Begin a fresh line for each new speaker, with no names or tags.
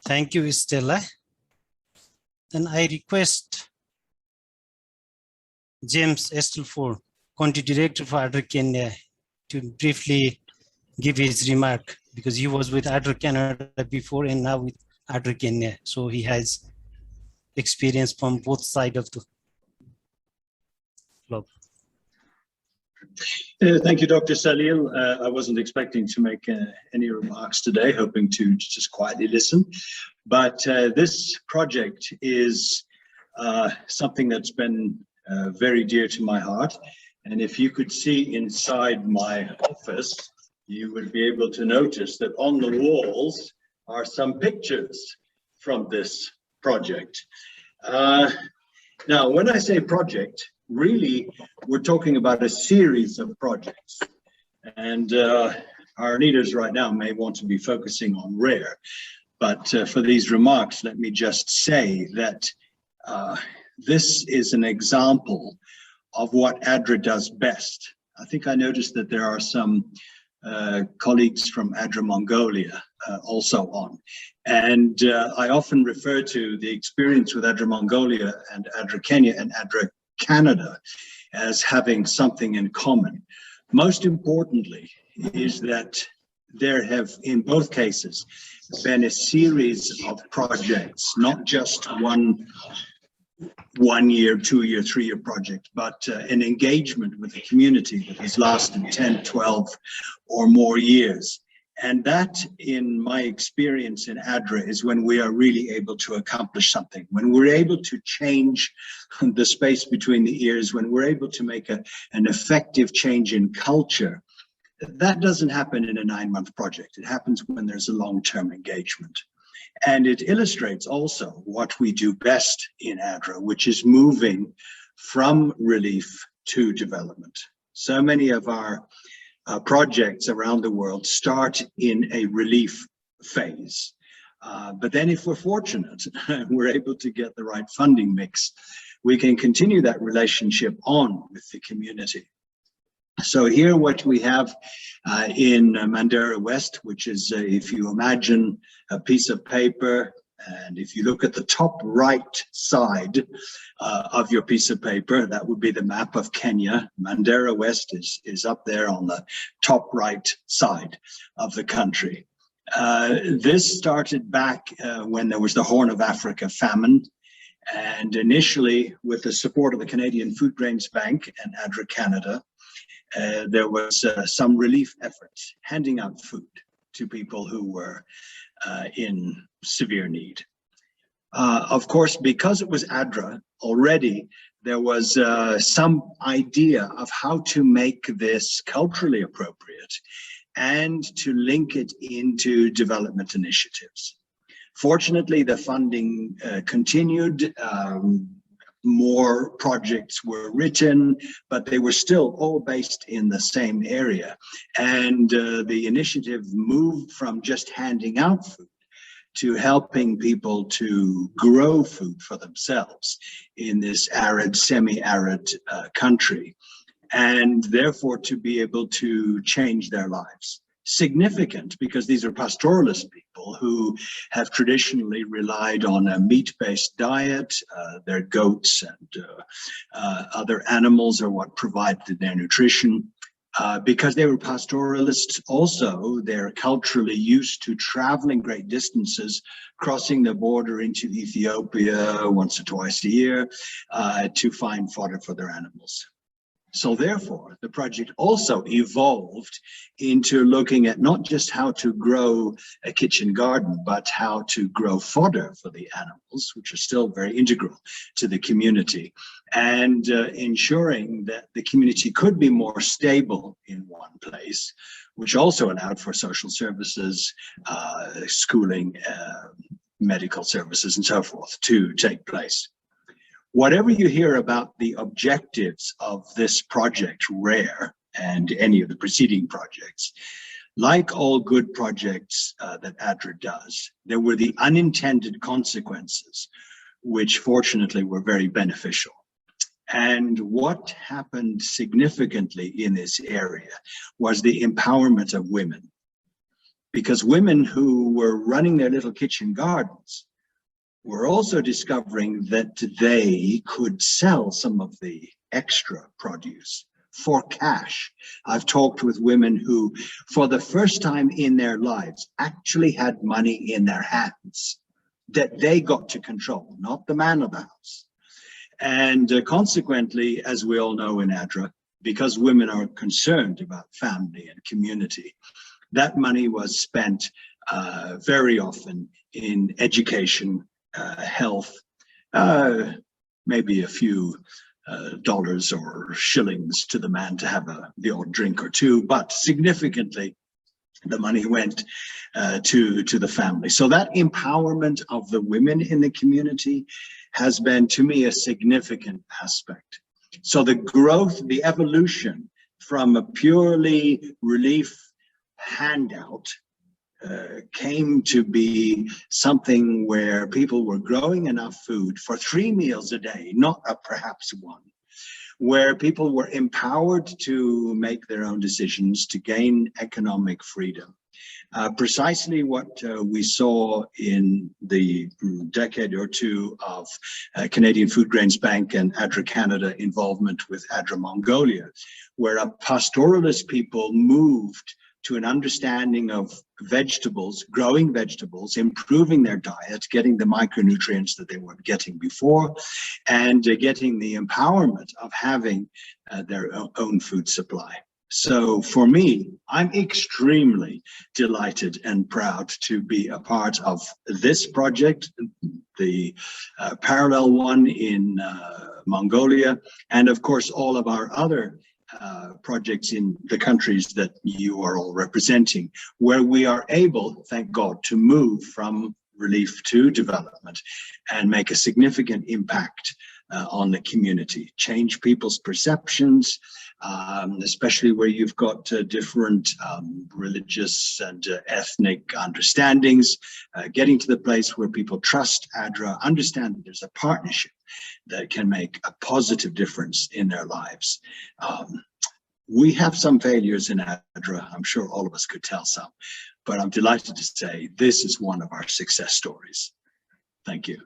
Thank you, Stella. Then I request James Astleford, Country Director for ADRA Kenya, to briefly give his remark, because he was with ADRA Canada before and now with ADRA Kenya. So he has experience from both sides of the globe.
Thank you, Dr. Salil. I wasn't expecting to make any remarks today, hoping to just quietly listen. But this project is something that's been very dear to my heart. And if you could see inside my office, you would be able to notice that on the walls are some pictures from this project. Now, when I say project, really, we're talking about a series of projects. And our leaders right now may want to be focusing on RARE. But for these remarks, let me just say that this is an example of what ADRA does best. I think I noticed that there are some colleagues from ADRA Mongolia also on. And I often refer to the experience with ADRA Mongolia and ADRA Kenya and ADRA Canada as having something in common. Most importantly is that there have, in both cases, been a series of projects, not just one year, 2 year, 3 year project, but an engagement with the community that has lasted 10, 12 or more years. And that, in my experience in ADRA, is when we are really able to accomplish something, when we're able to change the space between the ears, when we're able to make an effective change in culture. That doesn't happen in a 9-month project. It happens when there's a long-term engagement. And it illustrates also what we do best in ADRA, which is moving from relief to development. So many of our projects around the world start in a relief phase. But then if we're fortunate, we're able to get the right funding mix, we can continue that relationship on with the community. So here what we have in Mandera West, which is, if you imagine a piece of paper, and if you look at the top right side of your piece of paper, that would be the map of Kenya. Mandera West is up there on the top right side of the country. This started back when there was the Horn of Africa famine. And initially, with the support of the Canadian Food Grains Bank and ADRA Canada, there was some relief efforts, handing out food to people who were in severe need. Of course, because it was ADRA already, there was some idea of how to make this culturally appropriate and to link it into development initiatives. Fortunately, the funding continued. More projects were written, but they were still all based in the same area. And the initiative moved from just handing out food to helping people to grow food for themselves in this arid, semi-arid country, and therefore to be able to change their lives. Significant because these are pastoralist people who have traditionally relied on a meat-based diet. Their goats and other animals are what provided their nutrition. Because they were pastoralists also, they're culturally used to traveling great distances, crossing the border into Ethiopia once or twice a year to find fodder for their animals. So therefore, the project also evolved into looking at not just how to grow a kitchen garden, but how to grow fodder for the animals, which are still very integral to the community, and ensuring that the community could be more stable in one place, which also allowed for social services, schooling, medical services, and so forth to take place. Whatever you hear about the objectives of this project, RARE, and any of the preceding projects, like all good projects that ADRA does, there were the unintended consequences, which fortunately were very beneficial. And what happened significantly in this area was the empowerment of women. because women who were running their little kitchen gardens were also discovering that they could sell some of the extra produce for cash. I've talked with women who, for the first time in their lives, actually had money in their hands that they got to control, not the man of the house. And consequently, as we all know in ADRA, because women are concerned about family and community, that money was spent very often in education, health, maybe a few dollars or shillings to the man to have the odd drink or two, but significantly the money went to the family. So that empowerment of the women in the community has been, to me, a significant aspect. So the growth, the evolution from a purely relief handout came to be something where people were growing enough food for 3 meals a day, not perhaps one, where people were empowered to make their own decisions, to gain economic freedom. Precisely what we saw in the decade or two of Canadian Food Grains Bank and ADRA Canada involvement with ADRA Mongolia, where a pastoralist people moved to an understanding of vegetables, growing vegetables, improving their diet, getting the micronutrients that they weren't getting before, and getting the empowerment of having their own food supply. So for me, I'm extremely delighted and proud to be a part of this project, the parallel one in Mongolia, and of course all of our other projects in the countries that you are all representing, where we are able, thank God, to move from relief to development and make a significant impact on the community, change people's perceptions, especially where you've got different religious and ethnic understandings, getting to the place where people trust ADRA, understand that there's a partnership that can make a positive difference in their lives. We have some failures in ADRA. I'm sure all of us could tell some, but I'm delighted to say this is one of our success stories. Thank you.